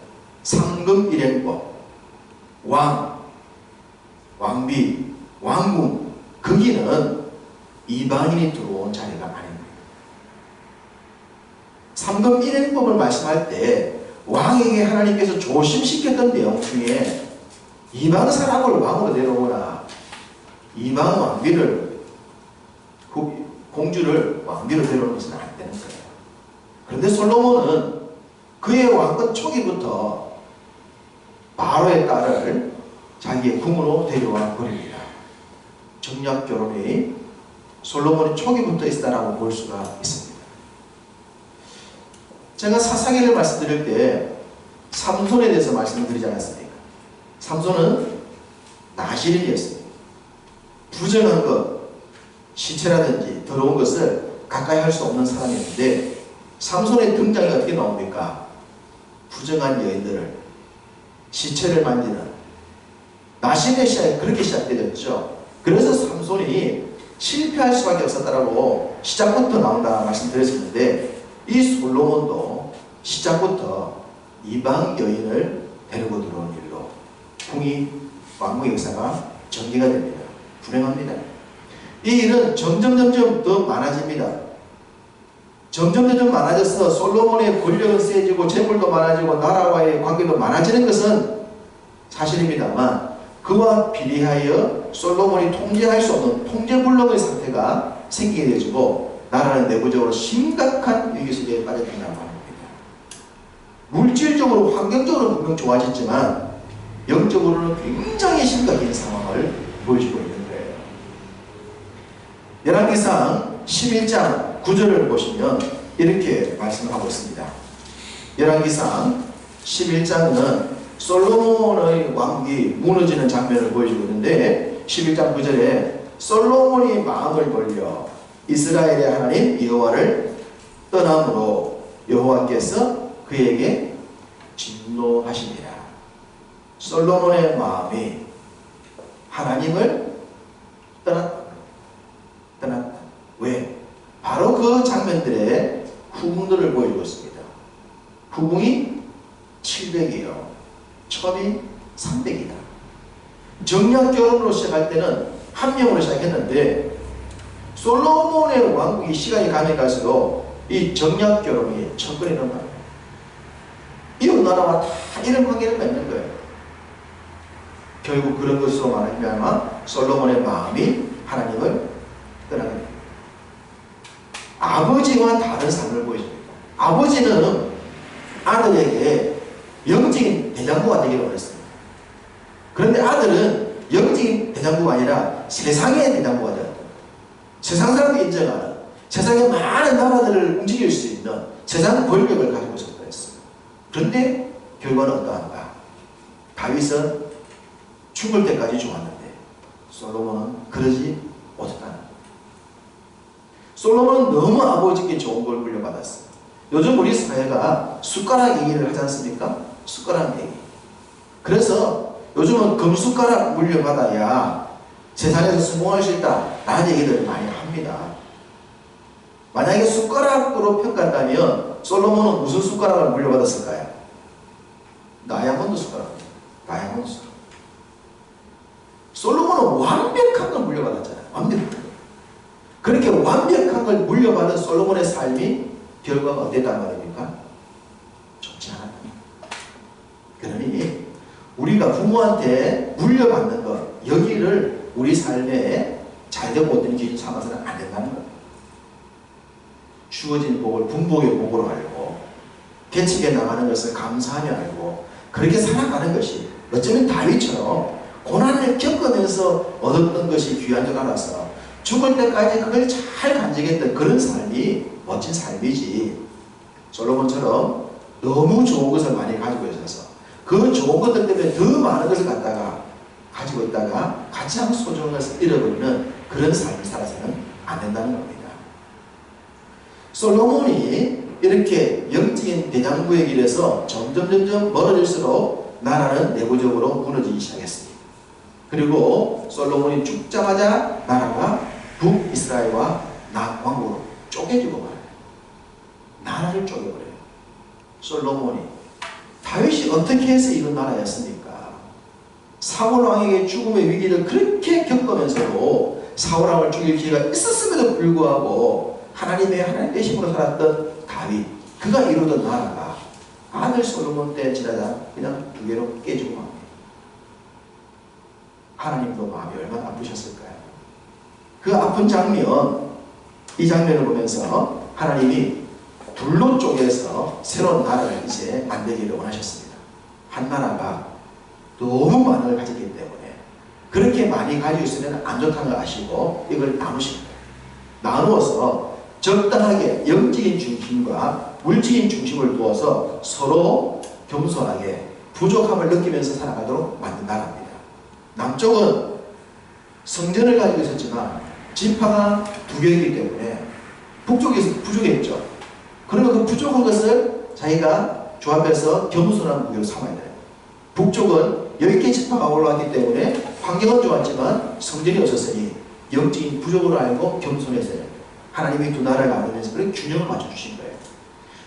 상금일행법, 왕, 왕비, 왕궁, 거기는 이방인이 들어온 자리가 아닙니다. 상금일행법을 말씀할 때 왕에게 하나님께서 조심시켰던 내용 중에 이방 사람을 왕으로 내려오거나 이방 왕비를, 공주를 왕비로 데려오는 것은 안 되는 거예요. 그런데 솔로몬은 그의 왕권 초기부터 바로의 딸을 자기의 궁으로 데려와 버립니다. 정략 결혼이 솔로몬이 초기부터 있었다라고 볼 수가 있습니다. 제가 사사기를 말씀드릴 때 삼손에 대해서 말씀을 드리지 않았습니까? 삼손은 나실인이었습니다. 부정한 것, 시체라든지 더러운 것을 가까이 할 수 없는 사람이었는데 삼손의 등장이 어떻게 나옵니까? 부정한 여인들을, 시체를 만지는, 나심의 시작이 그렇게 시작되었죠. 그래서 삼손이 실패할 수밖에 없었다라고 시작부터 나온다 말씀드렸었는데, 이 솔로몬도 시작부터 이방 여인을 데리고 들어온 일로 왕궁의 역사가 전개가 됩니다. 불행합니다. 이 일은 점점 더 많아집니다. 점점 많아져서 솔로몬의 권력은 세지고 재물도 많아지고 나라와의 관계도 많아지는 것은 사실입니다만, 그와 비례하여 솔로몬이 통제할 수 없는 통제불능의 상태가 생기게 되어지고 나라는 내부적으로 심각한 위기 속에 빠져든다고 합니다. 물질적으로 환경적으로 분명 좋아졌지만 영적으로는 굉장히 심각한 상황을 보여주고 있는 거예요. 열왕기상 11장 9절을 보시면 이렇게 말씀하고 있습니다. 열왕기상 11장은 솔로몬의 왕국이 무너지는 장면을 보여주고 있는데, 11장 9절에 솔로몬이 마음을 돌려 이스라엘의 하나님 여호와를 떠남으로 여호와께서 그에게 진노하시니라. 솔로몬의 마음이 하나님을 떠났다. 왜? 바로 그 장면들의 후궁들을 보여주고 있습니다. 후궁이 700이요. 첩이 300이다. 정략 결혼으로 시작할 때는 한 명으로 시작했는데, 솔로몬의 왕국이 시간이 가면 갈수록 이 정략 결혼이 천건이 넘어가요. 이웃 나라와 다 이런 관계를 맺는 거예요. 결국 그런 것으로 말하면 솔로몬의 마음이 하나님을 떠나게 됩니다. 아버지와 다른 삶을 보여줍니다. 아버지는 아들에게 영적인 대장부가 되기를 원했습니다. 그런데 아들은 영적인 대장부가 아니라 세상의 대장부가 되었다. 세상 사람이 인정하는, 세상의 많은 나라들을 움직일 수 있는 세상 권력을 가지고 있었다 했어요. 그런데 결과는 어떠한가? 다윗은 죽을 때까지 좋았는데 솔로몬은 그러지 못했다는 거예요. 솔로몬은 너무 아버지께 좋은 걸 물려받았어요. 요즘 우리 사회가 숟가락 얘기를 하지 않습니까? 숟가락 얘기. 그래서 요즘은 금숟가락 물려받아야 세상에서 성공할 수 있다 라는 얘기들을 많이 합니다. 만약에 숟가락으로 평가한다면 솔로몬은 무슨 숟가락을 물려받았을까요? 다이아몬드 숟가락. 다이아몬드 숟가락. 솔로몬은 완벽한 걸 물려받았잖아요. 완벽한 걸. 그렇게 완벽한 걸 물려받은 솔로몬의 삶이 결과가 어땠단 말입니까? 좋지 않았다. 그러니 우리가 부모한테 물려받는 것, 여기를 우리 삶에 잘되고 못되는 기준 삼아서는 안 된다는 거예요. 주어진 복을 분복의 복으로 알고 계측에 나가는 것을 감사하며 알고 그렇게 살아가는 것이, 어쩌면 다윗처럼 고난을 겪으면서 얻었던 것이 귀한 줄 알아서 죽을 때까지 그걸 잘 간직했던 그런 삶이 멋진 삶이지, 솔로몬처럼 너무 좋은 것을 많이 가지고 있어서 그 좋은 것들 때문에 더 많은 것을 갖다가 가지고 있다가 가장 소중한 것을 잃어버리는 그런 삶을 살아서는 안 된다는 겁니다. 솔로몬이 이렇게 영적인 대장부의 길에서 점점 멀어질수록 나라는 내부적으로 무너지기 시작했습니다. 그리고 솔로몬이 죽자마자 나라가 북이스라엘과 남왕국으로 쪼개지고 말아요. 나라를 쪼개버려요. 솔로몬이. 다윗이 어떻게 해서 이런 나라였습니까? 사울 왕에게 죽음의 위기를 그렇게 겪으면서도 사울 왕을 죽일 기회가 있었음에도 불구하고 하나님 대신으로 살았던 다윗, 그가 이루던 나라가 아들 솔로몬 때 지나자 그냥 두 개로 깨지고 맙니다. 하나님도 마음이 얼마나 아프셨을까요? 그 아픈 장면, 이 장면을 보면서 하나님이 둘로 쪼개서 새로운 나라를 이제 만들기를 원하셨습니다. 한 나라가 너무 많은 걸 가졌기 때문에 그렇게 많이 가지고 있으면 안 좋다는 걸 아시고 이걸 나누신 거예요. 나누어서 적당하게 영적인 중심과 물질인 중심을 두어서 서로 겸손하게 부족함을 느끼면서 살아가도록 만든 나라입니다. 남쪽은 성전을 가지고 있었지만 지파가 두 개이기 때문에 북쪽에서 부족했죠. 그러면 그 부족한 것을 자기가 조합해서 겸손한 무기로 삼아야 돼요. 북쪽은 10개 지파가 올라왔기 때문에 환경은 좋았지만 성전이 없었으니 영적인 부족을 알고 겸손했어요. 하나님이 두 나라를 나누면서 그런 균형을 맞춰주신 거예요.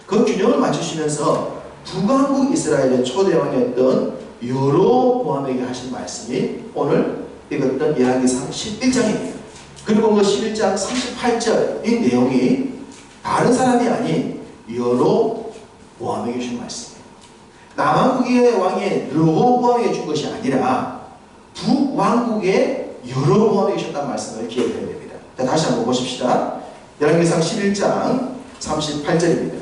그 균형을 맞추시면서 북왕국 이스라엘의 초대왕이었던 여로보암에게 하신 말씀이 오늘 읽었던 열왕기상 11장입니다. 그리고 그 11장 38절 이 내용이 다른 사람이 아닌 여로보암에게 주신 말씀이에요. 남왕국의 왕의 르호보암에게 준 것이 아니라 북왕국의 여로보암에게 주셨다는 말씀을 기억해야 됩니다. 자, 다시 한번 보십시다. 열왕기상 11장 38절입니다.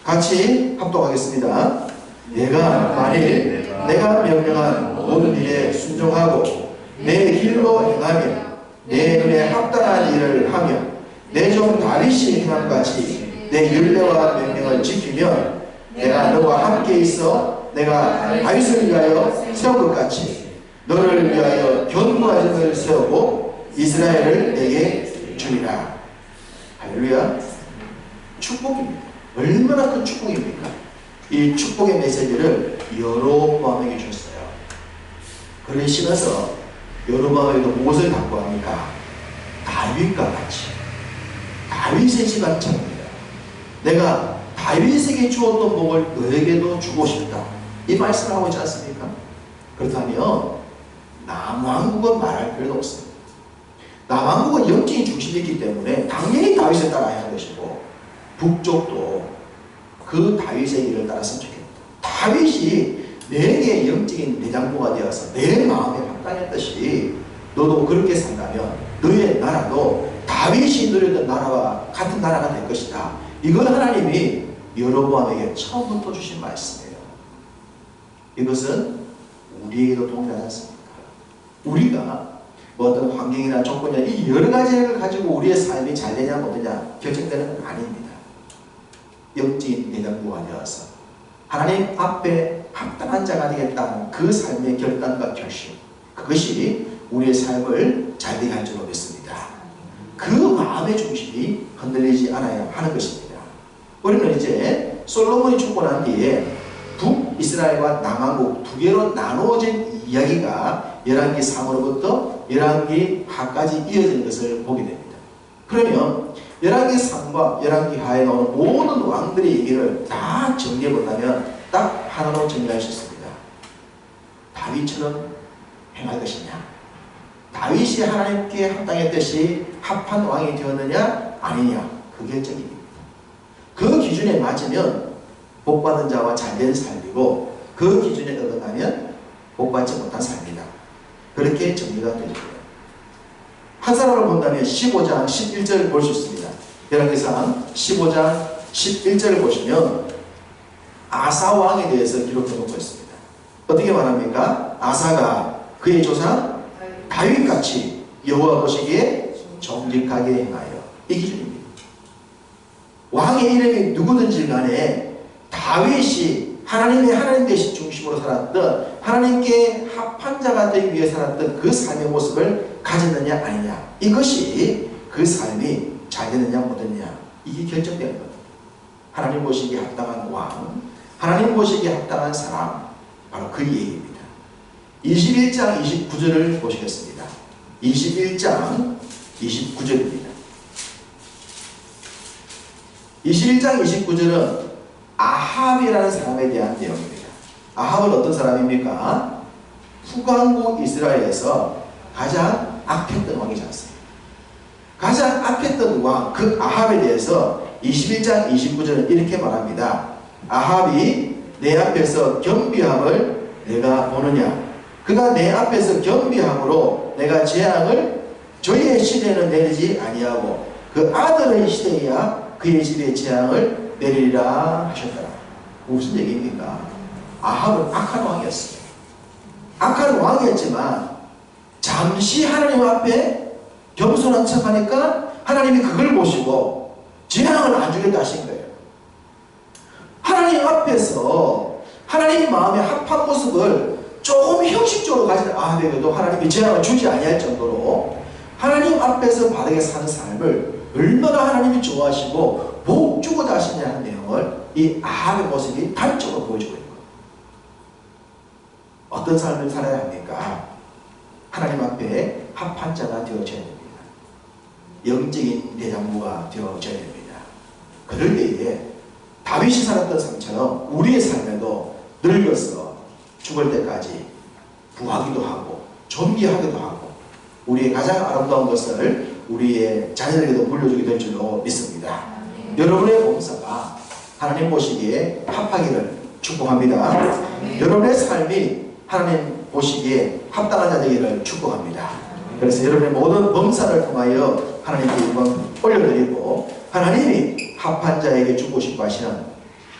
같이 합독하겠습니다. 내가 만일 내가 명령한 모든 일에 순종하고 내 길로 행하며 내 눈에 합당한 일을 하며 내 종 다윗이 행함같이 내 율례와 명령을 지키면 내가 너와 함께 있어 내가 다윗을 위하여 세운 것 같이 너를 위하여 견고한 을 세우고 이스라엘을 내게 주리라. 할렐루야. 축복입니다. 얼마나 큰 축복입니까? 이 축복의 메시지를 여로보암에게 줬어요. 그러시면서 여로보암에게도 무엇을 갖고 합니까? 다윗과 같이 다윗의 집안처럼이다. 내가 다윗에게 주었던 복을 너에게도 주고 싶다. 이 말씀을 하고 있지 않습니까? 그렇다면 남왕국은 말할 필요도 없습니다. 남왕국은 영적인 중심이기 때문에 당연히 다윗을 따라야 하는 것이고 북쪽도 그 다윗의 일을 따랐으면 좋겠다. 다윗이 내게 영적인 내장부가 되어서 내 마음에 합당했듯이 너도 그렇게 산다면 너의 나라도 다윗이 누렸던 나라와 같은 나라가 될 것이다. 이건 하나님이 여로보암에게 처음부터 주신 말씀이에요. 이것은 우리에게도 동일하지 않습니까? 우리가 뭐 어떤 환경이나 조건이나 이 여러 가지를 가지고 우리의 삶이 잘 되냐 못되냐 결정되는 건 아닙니다. 영적인 내장부가 되어서 하나님 앞에 합당한 자가 되겠다는 그 삶의 결단과 결심, 그것이 우리의 삶을 잘 되게 할 줄로 믿습니다. 그 마음의 중심이 흔들리지 않아야 하는 것입니다. 우리는 이제 솔로몬이 죽고 난 뒤에 북이스라엘과 남왕국 두 개로 나누어진 이야기가 열왕기 상으로부터 열왕기 하까지 이어진 것을 보게 됩니다. 그러면 열왕기 상과 열왕기 하에 나오는 모든 왕들의 얘기를 다 정리해 본다면 딱 하나로 정리할 수 있습니다. 다윗처럼 행할 것이냐? 다윗이 하나님께 합당했듯이 합한 왕이 되었느냐 아니냐? 그 결정입니다. 그 기준에 맞으면 복받은 자와 잘된 삶이고 그 기준에 어긋나면 복받지 못한 삶이다. 그렇게 정리가 됩니다. 한 사람을 본다면 15장 11절을 볼 수 있습니다. 열왕기상 15장 11절을 보시면 아사 왕에 대해서 기록해 놓고 있습니다. 어떻게 말합니까? 아사가 그의 조상 다윗같이 여호와 보시기에 정직하게 행하여. 이 기준입니다. 왕의 이름이 누구든지 간에 다윗이 하나님 대신 중심으로 살았던 하나님께 합한 자가 되기 위해 살았던 그 삶의 모습을 가졌느냐 아니냐, 이것이 그 삶이 잘 되느냐 못되느냐, 이게 결정되는 겁니다. 하나님 보시기에 합당한 왕, 하나님 보시기에 합당한 사람, 바로 그 얘기입니다. 21장 29절을 보시겠습니다. 21장 29절입니다. 21장 29절은 아합이라는 사람에 대한 내용입니다. 아합은 어떤 사람입니까? 북왕국 이스라엘에서 가장 악했던 왕이지 않습니까? 가장 악했던 왕, 그 아합에 대해서 21장 29절은 이렇게 말합니다. 아합이 내 앞에서 겸비함을 내가 보느냐? 그가 내 앞에서 겸비함으로 내가 재앙을 저희의 시대에는 내리지 아니하고 그 아들의 시대에야 그의 집에 재앙을 내리리라 하셨더라. 무슨 얘기입니까? 아합은 악한 왕이었어요. 악한 왕이었지만 잠시 하나님 앞에 겸손한 척하니까 하나님이 그걸 보시고 재앙을 안 주겠다 하신 거예요. 하나님 앞에서 하나님 마음에 합한 모습을 조금 형식적으로 가진 아합에게도 하나님이 재앙을 주지 아니할 정도로 하나님 앞에서 바르게 사는 삶을 얼마나 하나님이 좋아하시고 복 주고자 하시냐 하는 내용을 이 아합의 모습이 단적으로 보여주고 있는 거예요. 어떤 삶을 살아야 합니까? 하나님 앞에 합한 자가 되어져야 됩니다. 영적인 대장부가 되어져야 됩니다. 그럴 때에 다윗이 살았던 삶처럼 우리의 삶에도 늙어서 죽을 때까지 부하기도 하고 존귀하기도 하고 우리의 가장 아름다운 것을 우리의 자녀에게도 물려주게 될 줄로 믿습니다. 여러분의 봉사가 하나님 보시기에 합하기를 축복합니다. 여러분의 삶이 하나님 보시기에 합당한 자 되기를 축복합니다. 그래서 여러분의 모든 봉사를 통하여 하나님께 영광 올려드리고 하나님이 합한 자에게 주고 싶어 하시는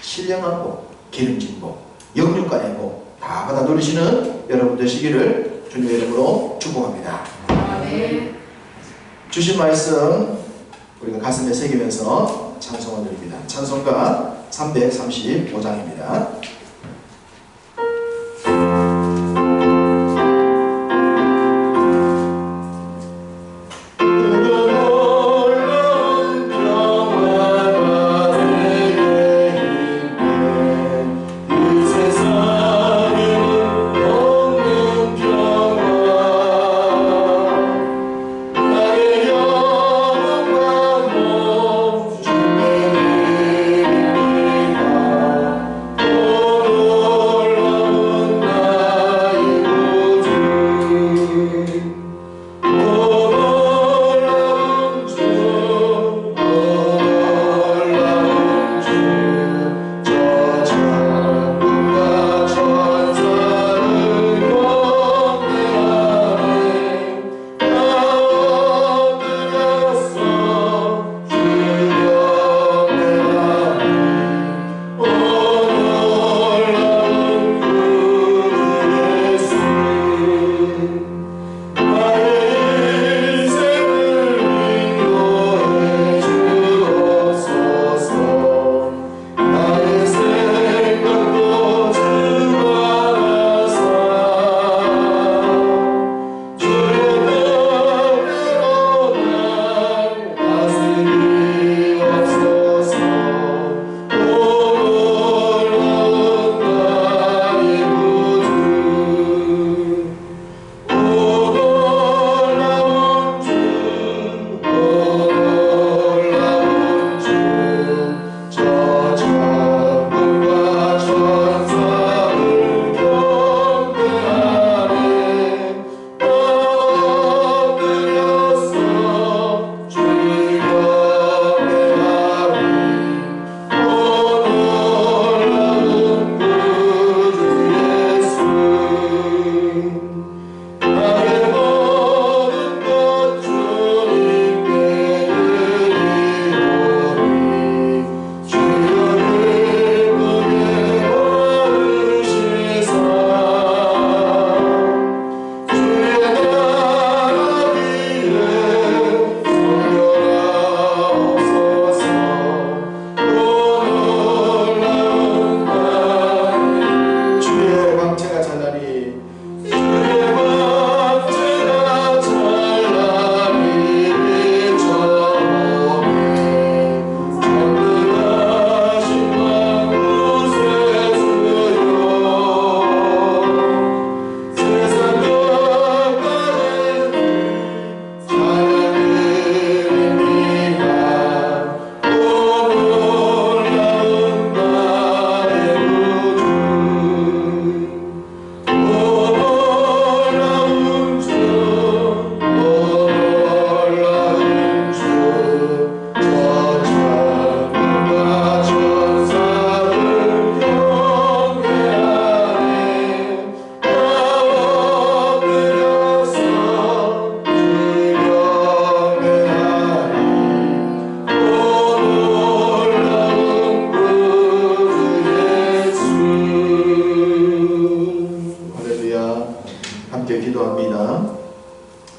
신령한 복, 기름진 복, 영육간의 복 다 받아 누리시는 여러분 되시기를 주님의 이름으로 축복합니다. 주신 말씀 우리가 가슴에 새기면서 찬송을 드립니다. 찬송가 335장입니다.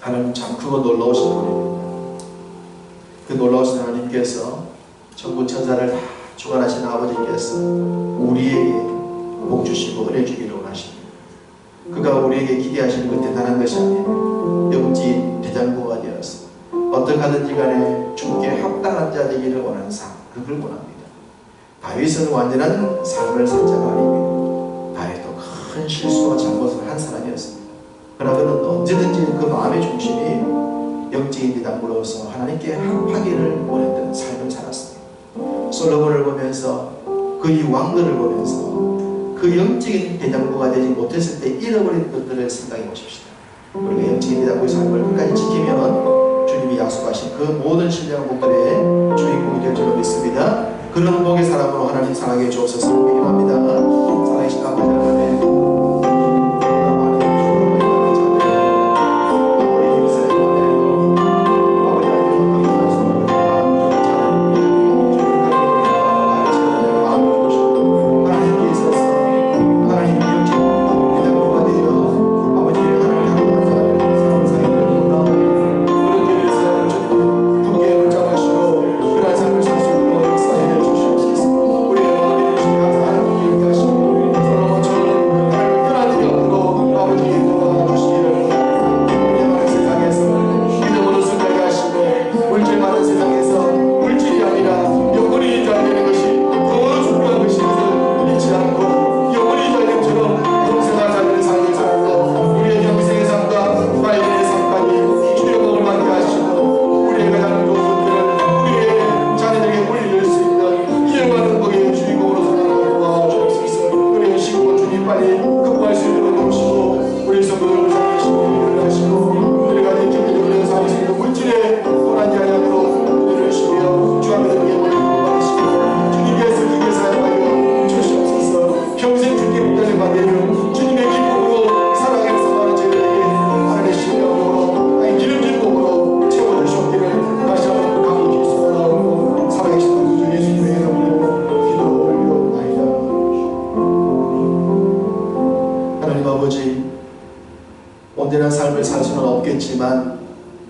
하나님 참 크고 놀라우신 분입니다. 그 놀라우신 하나님께서 천군 천사를 다 주관하신 아버지께서 우리에게 복 주시고 은혜 주기를 원하십니다. 그가 우리에게 기대하시는 것 대단한 것이 아니에요. 영진 대장부가 되어서 어떻게 하든지 간에 주께 합당한 자 되기를 원하는 삶, 그걸 원합니다. 다윗은 완전한 삶을 산 자가 아닙니다. 다윗도 큰 실수와 잘못을 한 사람이었습니다. 그러나 그는 언제든지 그 마음의 중심이 영적인 이담으로서 하나님께 합하기를 원했던 삶을 살았습니다. 솔로몬을 보면서 그의 왕들을 보면서 그 영적인 대장부가 되지 못했을 때 잃어버린 것들을 생각해 보십시다. 우리가 영적인 대장부의 삶을 끝까지 지키면 주님이 약속하신 그 모든 신령한 복들의 주인공이 될 줄로 믿습니다. 그런 복의 사람으로 하나님 사랑해 주옵소서. 기도합니다. 살아계신 아버지 하나님, 온전한 삶을 살 수는 없겠지만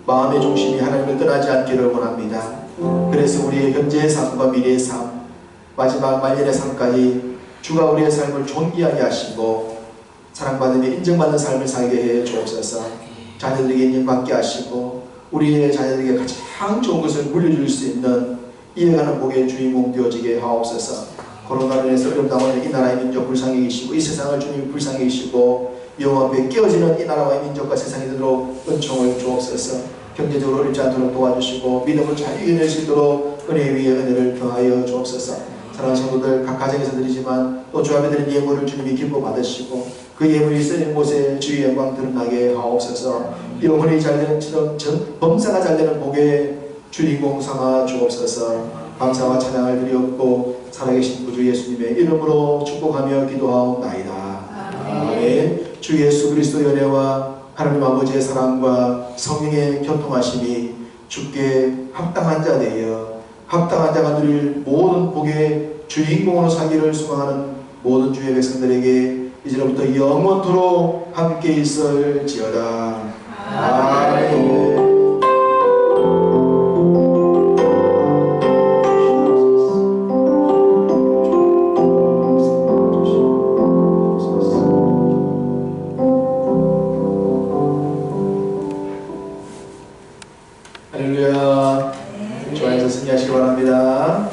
마음의 중심이 하나님을 떠나지 않기를 원합니다. 그래서 우리의 현재의 삶과 미래의 삶, 마지막 말년의 삶까지 주가 우리의 삶을 존귀하게 하시고 사랑받으며 인정받는 삶을 살게 해 주옵소서. 자녀들에게 인정받게 하시고 우리의 자녀들에게 가장 좋은 것을 물려줄 수 있는 이어가는 복의 주인공 되어지게 하옵소서. 코로나로 인해서 어려움 당하는 이 나라의 민족 불쌍히 계시고 이 세상을 주님이 불쌍히 계시고 영원 앞에 깨어지는 이 나라와 민족과 세상이 되도록 은총을 주옵소서. 경제적으로 어렵지 않도록 도와주시고 믿음을 잘 이겨낼 수 있도록 은혜 위에 은혜를 더하여 주옵소서. 사랑하는 성도들, 각 가정에서 드리지만 또 주 앞에 드린 예물을 주님이 기뻐 받으시고 그 예물이 쓰인 곳에 주의 영광 드러나게 하옵소서. 영혼이 잘되는 처럼 범사가 잘되는 복의 주인공 삼아 주옵소서. 감사와 찬양을 드리옵고 살아계신 구주 예수님의 이름으로 축복하며 기도하옵나이다. 아멘. 주 예수 그리스도의 은혜와 하나님 아버지의 사랑과 성령의 교통하심이 주께 합당한 자 되어 합당한 자가 누릴 모든 복의 주인공으로 살기를 소망하는 모든 주의 백성들에게 이제로부터 영원토록 함께 있을지어다. 아멘. 할렐루야. 좋아해서 승리하시기 바랍니다.